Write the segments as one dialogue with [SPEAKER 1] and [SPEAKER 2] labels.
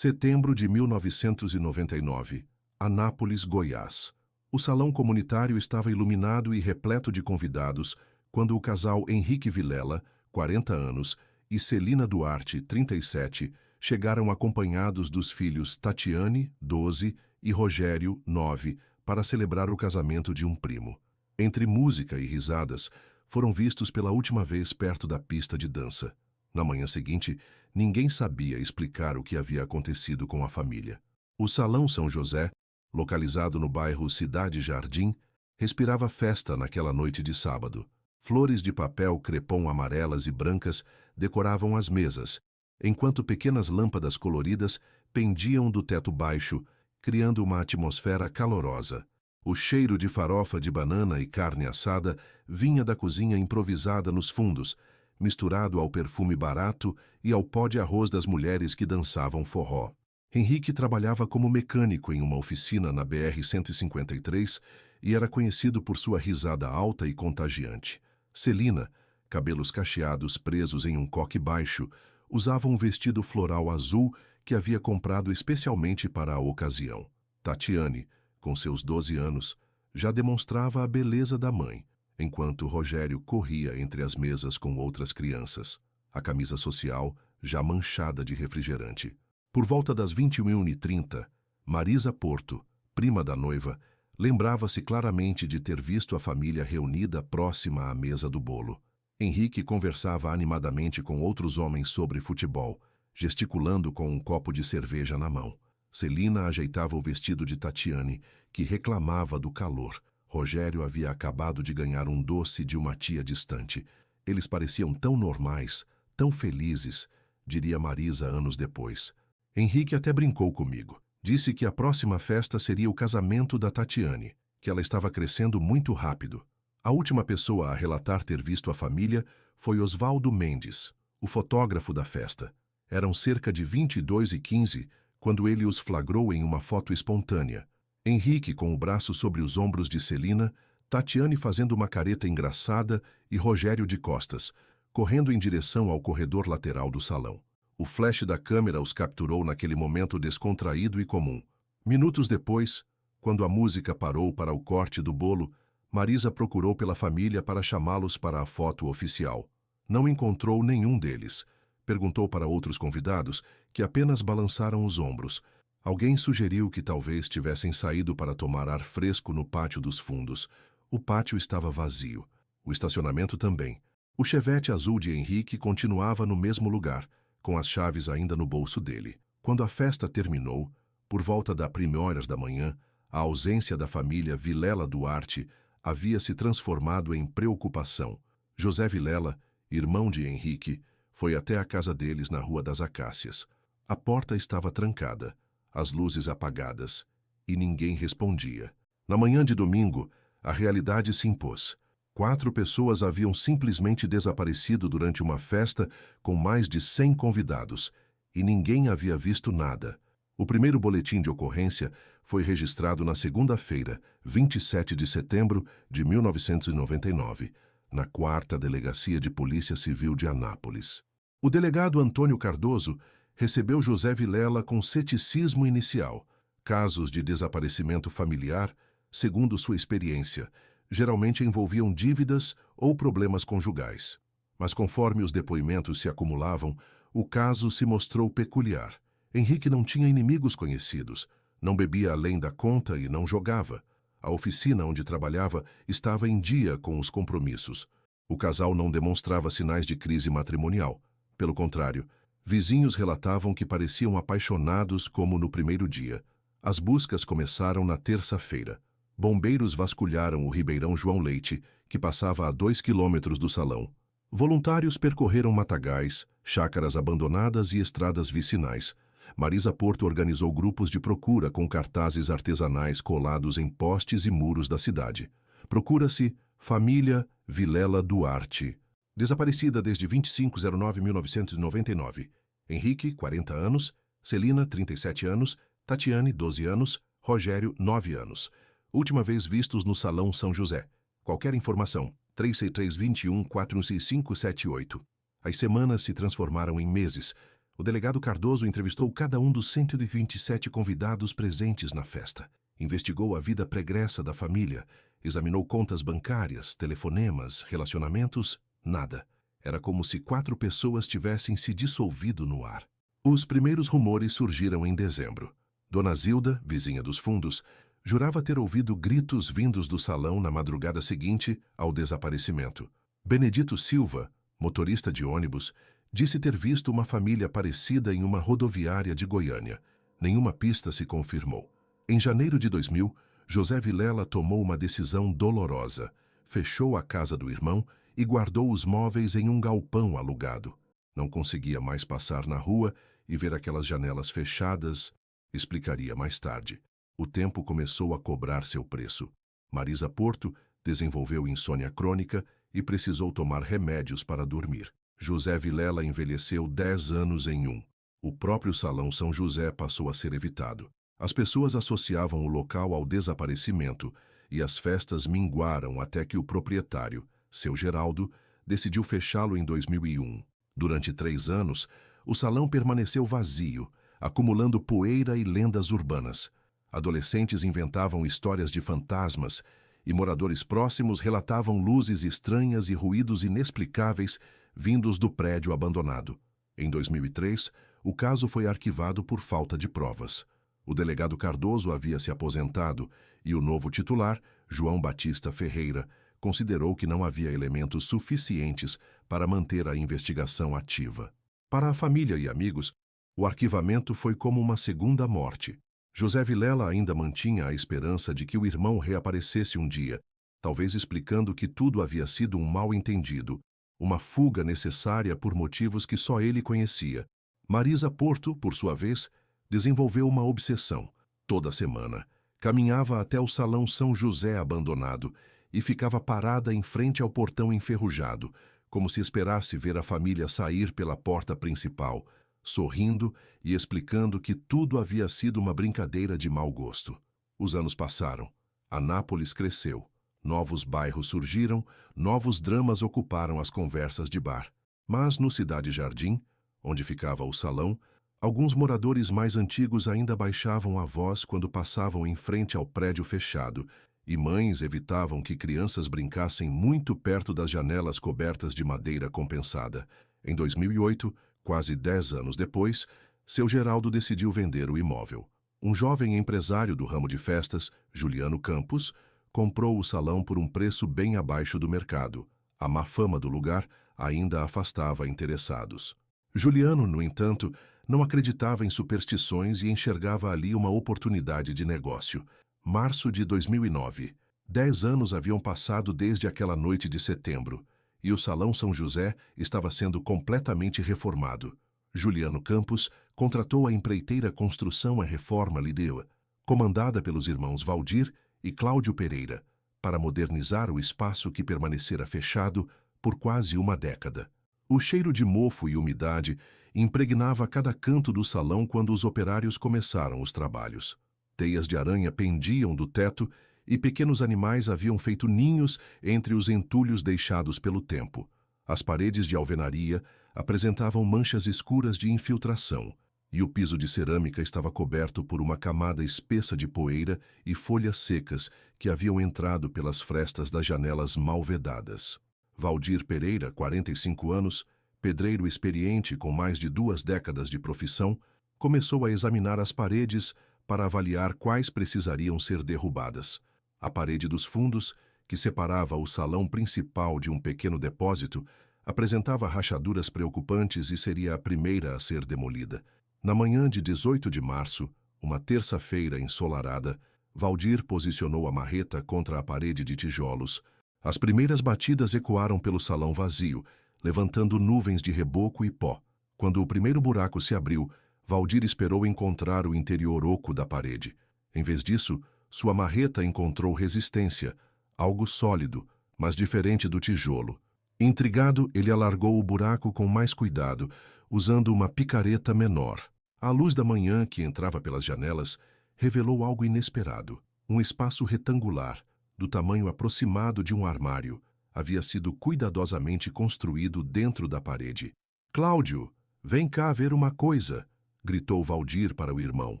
[SPEAKER 1] Setembro de 1999, Anápolis, Goiás. O salão comunitário estava iluminado e repleto de convidados quando o casal Henrique Vilela, 40 anos, e Celina Duarte, 37, chegaram acompanhados dos filhos Tatiane, 12, e Rogério, 9, para celebrar o casamento de um primo. Entre música e risadas, foram vistos pela última vez perto da pista de dança. Na manhã seguinte, ninguém sabia explicar o que havia acontecido com a família. O Salão São José, localizado no bairro Cidade Jardim, respirava festa naquela noite de sábado. Flores de papel crepom amarelas e brancas decoravam as mesas, enquanto pequenas lâmpadas coloridas pendiam do teto baixo, criando uma atmosfera calorosa. O cheiro de farofa de banana e carne assada vinha da cozinha improvisada nos fundos, misturado ao perfume barato e ao pó de arroz das mulheres que dançavam forró. Henrique trabalhava como mecânico em uma oficina na BR-153 e era conhecido por sua risada alta e contagiante. Celina, cabelos cacheados presos em um coque baixo, usava um vestido floral azul que havia comprado especialmente para a ocasião. Tatiane, com seus 12 anos, já demonstrava a beleza da mãe, enquanto Rogério corria entre as mesas com outras crianças, a camisa social já manchada de refrigerante. Por volta das 21h30, Marisa Porto, prima da noiva, lembrava-se claramente de ter visto a família reunida próxima à mesa do bolo. Henrique conversava animadamente com outros homens sobre futebol, gesticulando com um copo de cerveja na mão. Celina ajeitava o vestido de Tatiane, que reclamava do calor. Rogério havia acabado de ganhar um doce de uma tia distante. Eles pareciam tão normais, tão felizes, diria Marisa anos depois. Henrique até brincou comigo. Disse que a próxima festa seria o casamento da Tatiane, que ela estava crescendo muito rápido. A última pessoa a relatar ter visto a família foi Osvaldo Mendes, o fotógrafo da festa. Eram cerca de 22h15 quando ele os flagrou em uma foto espontânea. Henrique com o braço sobre os ombros de Celina, Tatiane fazendo uma careta engraçada e Rogério de costas, correndo em direção ao corredor lateral do salão. O flash da câmera os capturou naquele momento descontraído e comum. Minutos depois, quando a música parou para o corte do bolo, Marisa procurou pela família para chamá-los para a foto oficial. Não encontrou nenhum deles. Perguntou para outros convidados, que apenas balançaram os ombros. Alguém sugeriu que talvez tivessem saído para tomar ar fresco no pátio dos fundos. O pátio estava vazio. O estacionamento também. O Chevette azul de Henrique continuava no mesmo lugar, com as chaves ainda no bolso dele. Quando a festa terminou, por volta da 1h da manhã, a ausência da família Vilela Duarte havia se transformado em preocupação. José Vilela, irmão de Henrique, foi até a casa deles na Rua das Acácias. A porta estava trancada, as luzes apagadas, e ninguém respondia. Na manhã de domingo, a realidade se impôs. 4 pessoas haviam simplesmente desaparecido durante uma festa com mais de 100 convidados, e ninguém havia visto nada. O primeiro boletim de ocorrência foi registrado na segunda-feira, 27 de setembro de 1999, na 4ª Delegacia de Polícia Civil de Anápolis. O delegado Antônio Cardoso recebeu José Vilela com ceticismo inicial. Casos de desaparecimento familiar, segundo sua experiência, geralmente envolviam dívidas ou problemas conjugais. Mas conforme os depoimentos se acumulavam, o caso se mostrou peculiar. Henrique não tinha inimigos conhecidos, não bebia além da conta e não jogava. A oficina onde trabalhava estava em dia com os compromissos. O casal não demonstrava sinais de crise matrimonial. Pelo contrário, vizinhos relatavam que pareciam apaixonados como no primeiro dia. As buscas começaram na terça-feira. Bombeiros vasculharam o Ribeirão João Leite, que passava a 2 quilômetros do salão. Voluntários percorreram matagais, chácaras abandonadas e estradas vicinais. Marisa Porto organizou grupos de procura com cartazes artesanais colados em postes e muros da cidade. Procura-se família Vilela Duarte. Desaparecida desde 25/09/1999. Henrique, 40 anos. Celina, 37 anos. Tatiane, 12 anos. Rogério, 9 anos. Última vez vistos no Salão São José. Qualquer informação, 363-21-46578. As semanas se transformaram em meses. O delegado Cardoso entrevistou cada um dos 127 convidados presentes na festa. Investigou a vida pregressa da família, examinou contas bancárias, telefonemas, relacionamentos, nada. Era como se 4 pessoas tivessem se dissolvido no ar. Os primeiros rumores surgiram em dezembro. Dona Zilda, vizinha dos fundos, jurava ter ouvido gritos vindos do salão na madrugada seguinte ao desaparecimento. Benedito Silva, motorista de ônibus, disse ter visto uma família parecida em uma rodoviária de Goiânia. Nenhuma pista se confirmou. Em janeiro de 2000, José Vilela tomou uma decisão dolorosa. Fechou a casa do irmão e guardou os móveis em um galpão alugado. Não conseguia mais passar na rua e ver aquelas janelas fechadas, explicaria mais tarde. O tempo começou a cobrar seu preço. Marisa Porto desenvolveu insônia crônica e precisou tomar remédios para dormir. José Vilela envelheceu 10 anos em um. O próprio Salão São José passou a ser evitado. As pessoas associavam o local ao desaparecimento e as festas minguaram até que o proprietário, seu Geraldo, decidiu fechá-lo em 2001. Durante 3 anos, o salão permaneceu vazio, acumulando poeira e lendas urbanas. Adolescentes inventavam histórias de fantasmas e moradores próximos relatavam luzes estranhas e ruídos inexplicáveis vindos do prédio abandonado. Em 2003, o caso foi arquivado por falta de provas. O delegado Cardoso havia se aposentado e o novo titular, João Batista Ferreira, considerou que não havia elementos suficientes para manter a investigação ativa. Para a família e amigos, o arquivamento foi como uma segunda morte. José Vilela ainda mantinha a esperança de que o irmão reaparecesse um dia, talvez explicando que tudo havia sido um mal-entendido, uma fuga necessária por motivos que só ele conhecia. Marisa Porto, por sua vez, desenvolveu uma obsessão. Toda semana, caminhava até o Salão São José abandonado e ficava parada em frente ao portão enferrujado, como se esperasse ver a família sair pela porta principal, sorrindo e explicando que tudo havia sido uma brincadeira de mau gosto. Os anos passaram. Anápolis cresceu. Novos bairros surgiram, novos dramas ocuparam as conversas de bar. Mas no Cidade Jardim, onde ficava o salão, alguns moradores mais antigos ainda baixavam a voz quando passavam em frente ao prédio fechado, e mães evitavam que crianças brincassem muito perto das janelas cobertas de madeira compensada. Em 2008, quase 10 anos depois, seu Geraldo decidiu vender o imóvel. Um jovem empresário do ramo de festas, Juliano Campos, comprou o salão por um preço bem abaixo do mercado. A má fama do lugar ainda afastava interessados. Juliano, no entanto, não acreditava em superstições e enxergava ali uma oportunidade de negócio. Março de 2009. 10 anos haviam passado desde aquela noite de setembro, e o Salão São José estava sendo completamente reformado. Juliano Campos contratou a empreiteira Construção e Reforma Lideu, comandada pelos irmãos Valdir e Cláudio Pereira, para modernizar o espaço que permanecera fechado por quase uma década. O cheiro de mofo e umidade impregnava cada canto do salão quando os operários começaram os trabalhos. Teias de aranha pendiam do teto e pequenos animais haviam feito ninhos entre os entulhos deixados pelo tempo. As paredes de alvenaria apresentavam manchas escuras de infiltração, e o piso de cerâmica estava coberto por uma camada espessa de poeira e folhas secas que haviam entrado pelas frestas das janelas mal vedadas. Valdir Pereira, 45 anos, pedreiro experiente com mais de 2 décadas de profissão, começou a examinar as paredes para avaliar quais precisariam ser derrubadas. A parede dos fundos, que separava o salão principal de um pequeno depósito, apresentava rachaduras preocupantes e seria a primeira a ser demolida. Na manhã de 18 de março, uma terça-feira ensolarada, Valdir posicionou a marreta contra a parede de tijolos. As primeiras batidas ecoaram pelo salão vazio, levantando nuvens de reboco e pó. Quando o primeiro buraco se abriu, Valdir esperou encontrar o interior oco da parede. Em vez disso, sua marreta encontrou resistência, algo sólido, mas diferente do tijolo. Intrigado, ele alargou o buraco com mais cuidado, usando uma picareta menor. A luz da manhã, que entrava pelas janelas, revelou algo inesperado. Um espaço retangular, do tamanho aproximado de um armário, havia sido cuidadosamente construído dentro da parede. Cláudio, Vem cá ver uma coisa, gritou Valdir para o irmão,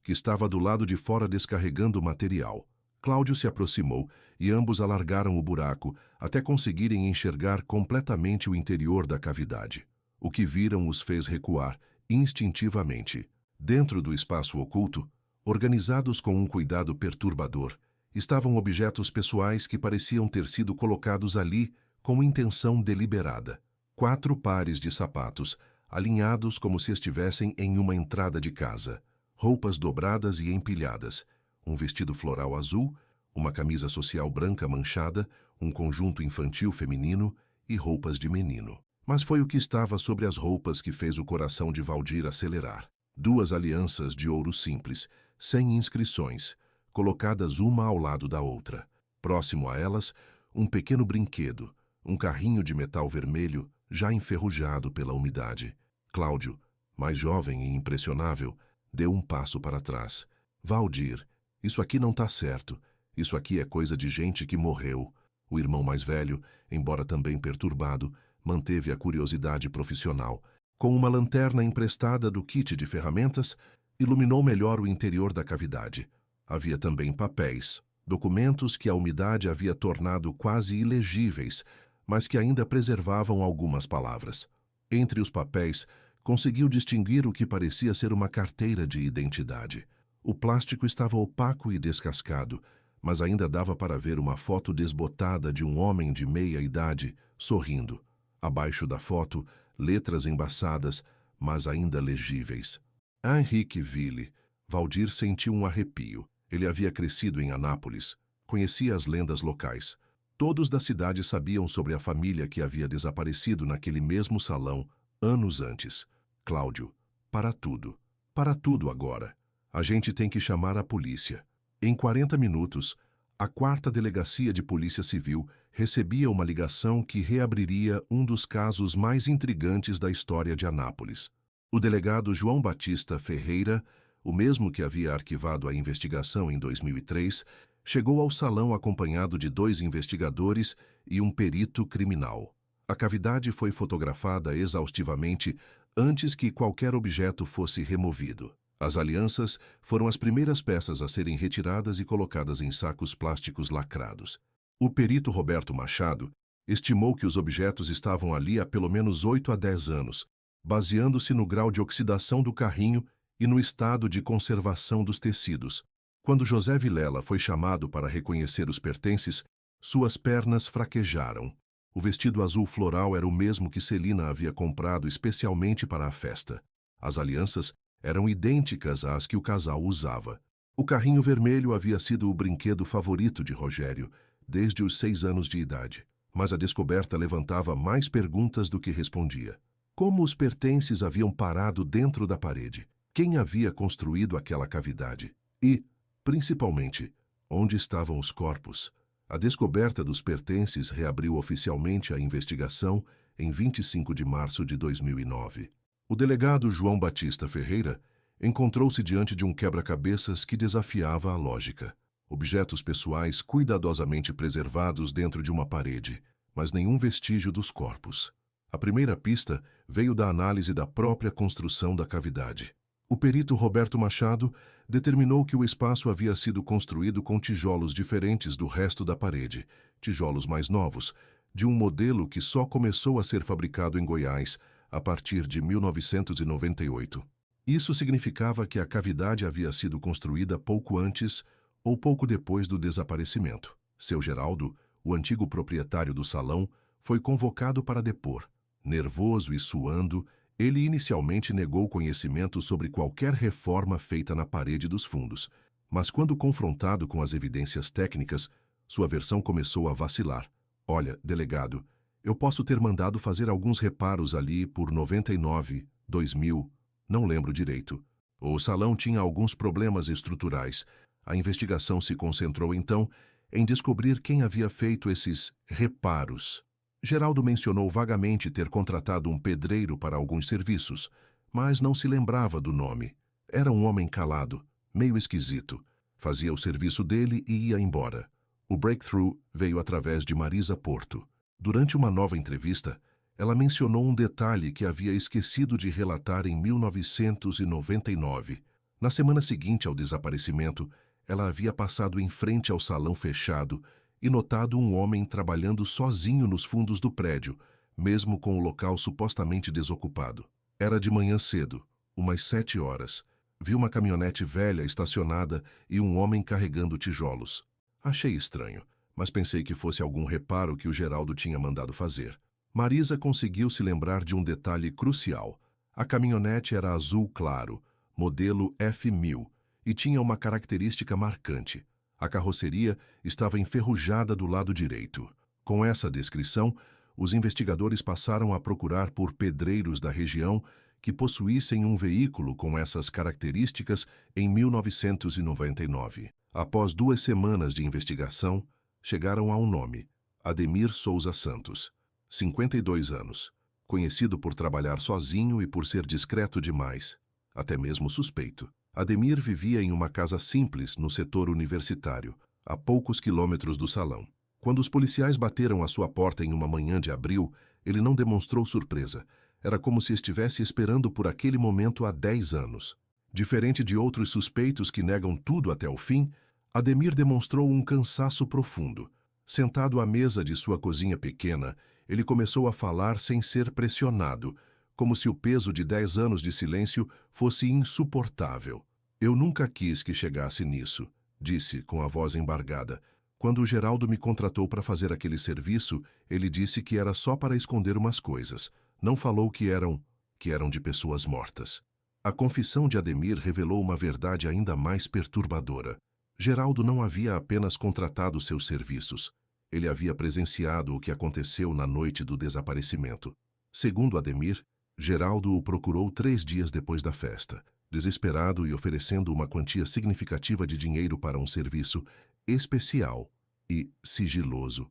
[SPEAKER 1] que estava do lado de fora descarregando o material. Cláudio se aproximou e ambos alargaram o buraco até conseguirem enxergar completamente o interior da cavidade. O que viram os fez recuar instintivamente. Dentro do espaço oculto, organizados com um cuidado perturbador, estavam objetos pessoais que pareciam ter sido colocados ali com intenção deliberada. 4 pares de sapatos, alinhados como se estivessem em uma entrada de casa, roupas dobradas e empilhadas, um vestido floral azul, uma camisa social branca manchada, um conjunto infantil feminino e roupas de menino. Mas foi o que estava sobre as roupas que fez o coração de Valdir acelerar. 2 alianças de ouro simples, sem inscrições, colocadas uma ao lado da outra. Próximo a elas, um pequeno brinquedo, um carrinho de metal vermelho já enferrujado pela umidade. Cláudio, mais jovem e impressionável, deu um passo para trás. Valdir, isso aqui não tá certo. Isso aqui é coisa de gente que morreu. O irmão mais velho, embora também perturbado, manteve a curiosidade profissional. Com uma lanterna emprestada do kit de ferramentas, iluminou melhor o interior da cavidade. Havia também papéis, documentos que a umidade havia tornado quase ilegíveis, mas que ainda preservavam algumas palavras. Entre os papéis, conseguiu distinguir o que parecia ser uma carteira de identidade. O plástico estava opaco e descascado, mas ainda dava para ver uma foto desbotada de um homem de meia idade, sorrindo. Abaixo da foto, letras embaçadas, mas ainda legíveis. Henrique Ville. Valdir sentiu um arrepio. Ele havia crescido em Anápolis, conhecia as lendas locais. Todos da cidade sabiam sobre a família que havia desaparecido naquele mesmo salão anos antes. Cláudio, para tudo agora. A gente tem que chamar a polícia. Em 40 minutos, a 4ª Delegacia de Polícia Civil recebia uma ligação que reabriria um dos casos mais intrigantes da história de Anápolis. O delegado João Batista Ferreira, o mesmo que havia arquivado a investigação em 2003, chegou ao salão acompanhado de 2 investigadores e um perito criminal. A cavidade foi fotografada exaustivamente antes que qualquer objeto fosse removido. As alianças foram as primeiras peças a serem retiradas e colocadas em sacos plásticos lacrados. O perito Roberto Machado estimou que os objetos estavam ali há pelo menos 8 a 10 anos, baseando-se no grau de oxidação do carrinho e no estado de conservação dos tecidos. Quando José Vilela foi chamado para reconhecer os pertences, suas pernas fraquejaram. O vestido azul floral era o mesmo que Celina havia comprado especialmente para a festa. As alianças eram idênticas às que o casal usava. O carrinho vermelho havia sido o brinquedo favorito de Rogério, desde os 6 anos de idade. Mas a descoberta levantava mais perguntas do que respondia. Como os pertences haviam parado dentro da parede? Quem havia construído aquela cavidade? E, principalmente, onde estavam os corpos? A descoberta dos pertences reabriu oficialmente a investigação em 25 de março de 2009. O delegado João Batista Ferreira encontrou-se diante de um quebra-cabeças que desafiava a lógica. Objetos pessoais cuidadosamente preservados dentro de uma parede, mas nenhum vestígio dos corpos. A primeira pista veio da análise da própria construção da cavidade. O perito Roberto Machado determinou que o espaço havia sido construído com tijolos diferentes do resto da parede, tijolos mais novos, de um modelo que só começou a ser fabricado em Goiás a partir de 1998. Isso significava que a cavidade havia sido construída pouco antes ou pouco depois do desaparecimento. Seu Geraldo, o antigo proprietário do salão, foi convocado para depor. Nervoso e suando, ele inicialmente negou conhecimento sobre qualquer reforma feita na parede dos fundos, mas quando confrontado com as evidências técnicas, sua versão começou a vacilar. Olha, delegado, eu posso ter mandado fazer alguns reparos ali por 99, 2000, não lembro direito. O salão tinha alguns problemas estruturais. A investigação se concentrou, então, em descobrir quem havia feito esses reparos. Geraldo mencionou vagamente ter contratado um pedreiro para alguns serviços, mas não se lembrava do nome. Era um homem calado, meio esquisito. Fazia o serviço dele e ia embora. O breakthrough veio através de Marisa Porto. Durante uma nova entrevista, Ela mencionou um detalhe que havia esquecido de relatar em 1999. Na semana seguinte ao desaparecimento, ela havia passado em frente ao salão fechado e notado um homem trabalhando sozinho nos fundos do prédio, mesmo com o local supostamente desocupado. Era de manhã cedo, umas 7 horas. Vi uma caminhonete velha estacionada e um homem carregando tijolos. Achei estranho, mas pensei que fosse algum reparo que o Geraldo tinha mandado fazer. Marisa conseguiu se lembrar de um detalhe crucial. A caminhonete era azul claro, modelo F1000, e tinha uma característica marcante. A carroceria estava enferrujada do lado direito. Com essa descrição, os investigadores passaram a procurar por pedreiros da região que possuíssem um veículo com essas características em 1999. Após 2 semanas de investigação, chegaram a um nome: Ademir Souza Santos, 52 anos, conhecido por trabalhar sozinho e por ser discreto demais, até mesmo suspeito. Ademir vivia em uma casa simples no setor universitário, a poucos quilômetros do salão. Quando os policiais bateram à sua porta em uma manhã de abril, ele não demonstrou surpresa. Era como se estivesse esperando por aquele momento há 10 anos. Diferente de outros suspeitos que negam tudo até o fim, Ademir demonstrou um cansaço profundo. Sentado à mesa de sua cozinha pequena, ele começou a falar sem ser pressionado, como se o peso de 10 anos de silêncio fosse insuportável. Eu nunca quis que chegasse nisso, disse com a voz embargada. Quando o Geraldo me contratou para fazer aquele serviço, ele disse que era só para esconder umas coisas. Não falou que eram de pessoas mortas. A confissão de Ademir revelou uma verdade ainda mais perturbadora. Geraldo não havia apenas contratado seus serviços. Ele havia presenciado o que aconteceu na noite do desaparecimento. Segundo Ademir, Geraldo o procurou 3 dias depois da festa, desesperado e oferecendo uma quantia significativa de dinheiro para um serviço especial e sigiloso.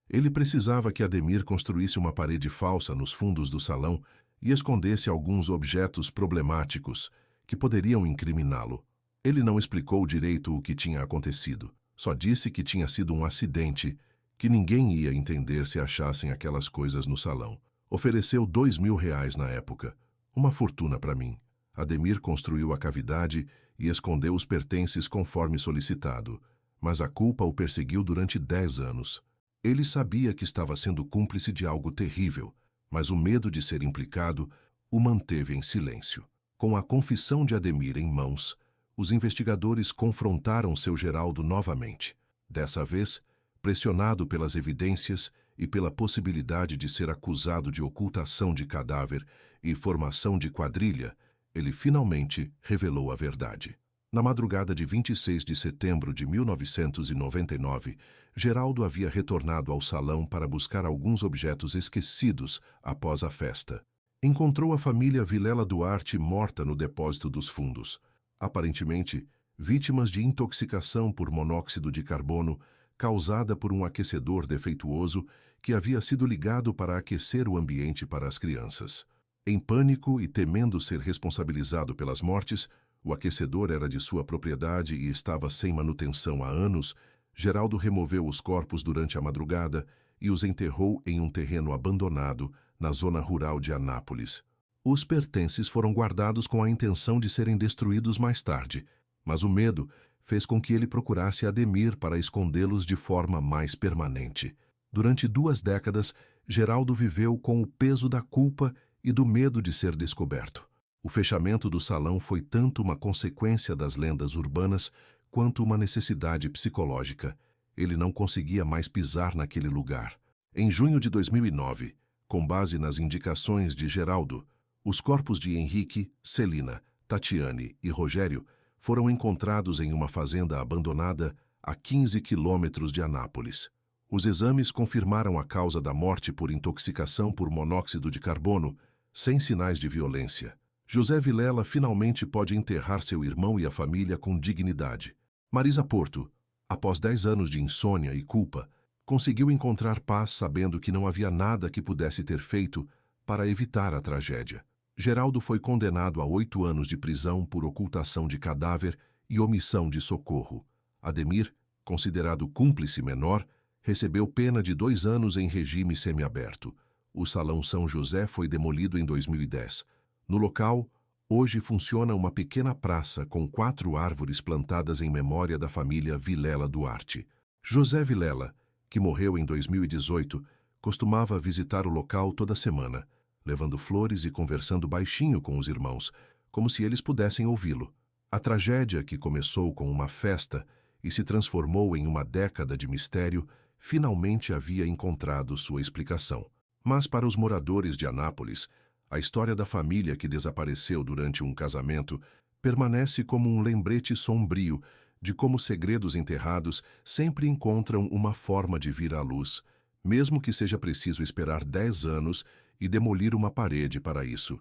[SPEAKER 1] Ele precisava que Ademir construísse uma parede falsa nos fundos do salão e escondesse alguns objetos problemáticos que poderiam incriminá-lo. Ele não explicou direito o que tinha acontecido. Só disse que tinha sido um acidente, que ninguém ia entender se achassem aquelas coisas no salão. Ofereceu R$2.000 na época, uma fortuna para mim. Ademir construiu a cavidade e escondeu os pertences conforme solicitado, mas a culpa o perseguiu durante 10 anos. Ele sabia que estava sendo cúmplice de algo terrível, mas o medo de ser implicado o manteve em silêncio. Com a confissão de Ademir em mãos, os investigadores confrontaram seu Geraldo novamente. Dessa vez, pressionado pelas evidências e pela possibilidade de ser acusado de ocultação de cadáver e formação de quadrilha, ele finalmente revelou a verdade. Na madrugada de 26 de setembro de 1999, Geraldo havia retornado ao salão para buscar alguns objetos esquecidos após a festa. Encontrou a família Vilela Duarte morta no depósito dos fundos, aparentemente vítimas de intoxicação por monóxido de carbono causada por um aquecedor defeituoso que havia sido ligado para aquecer o ambiente para as crianças. Em pânico e temendo ser responsabilizado pelas mortes, o aquecedor era de sua propriedade e estava sem manutenção há anos, Geraldo removeu os corpos durante a madrugada e os enterrou em um terreno abandonado na zona rural de Anápolis. Os pertences foram guardados com a intenção de serem destruídos mais tarde, mas o medo fez com que ele procurasse Ademir para escondê-los de forma mais permanente. Durante 2 décadas, Geraldo viveu com o peso da culpa e do medo de ser descoberto. O fechamento do salão foi tanto uma consequência das lendas urbanas quanto uma necessidade psicológica. Ele não conseguia mais pisar naquele lugar. Em junho de 2009, com base nas indicações de Geraldo, os corpos de Henrique, Celina, Tatiane e Rogério foram encontrados em uma fazenda abandonada a 15 quilômetros de Anápolis. Os exames confirmaram a causa da morte por intoxicação por monóxido de carbono, sem sinais de violência. José Vilela finalmente pode enterrar seu irmão e a família com dignidade. Marisa Porto, após 10 anos de insônia e culpa, conseguiu encontrar paz sabendo que não havia nada que pudesse ter feito para evitar a tragédia. Geraldo foi condenado a 8 anos de prisão por ocultação de cadáver e omissão de socorro. Ademir, considerado cúmplice menor, recebeu pena de 2 anos em regime semiaberto. O Salão São José foi demolido em 2010. No local, hoje funciona uma pequena praça com 4 árvores plantadas em memória da família Vilela Duarte. José Vilela, que morreu em 2018, costumava visitar o local toda semana, levando flores e conversando baixinho com os irmãos, como se eles pudessem ouvi-lo. A tragédia, que começou com uma festa e se transformou em uma década de mistério, finalmente havia encontrado sua explicação. Mas para os moradores de Anápolis, a história da família que desapareceu durante um casamento permanece como um lembrete sombrio de como segredos enterrados sempre encontram uma forma de vir à luz, mesmo que seja preciso esperar 10 anos e demolir uma parede para isso.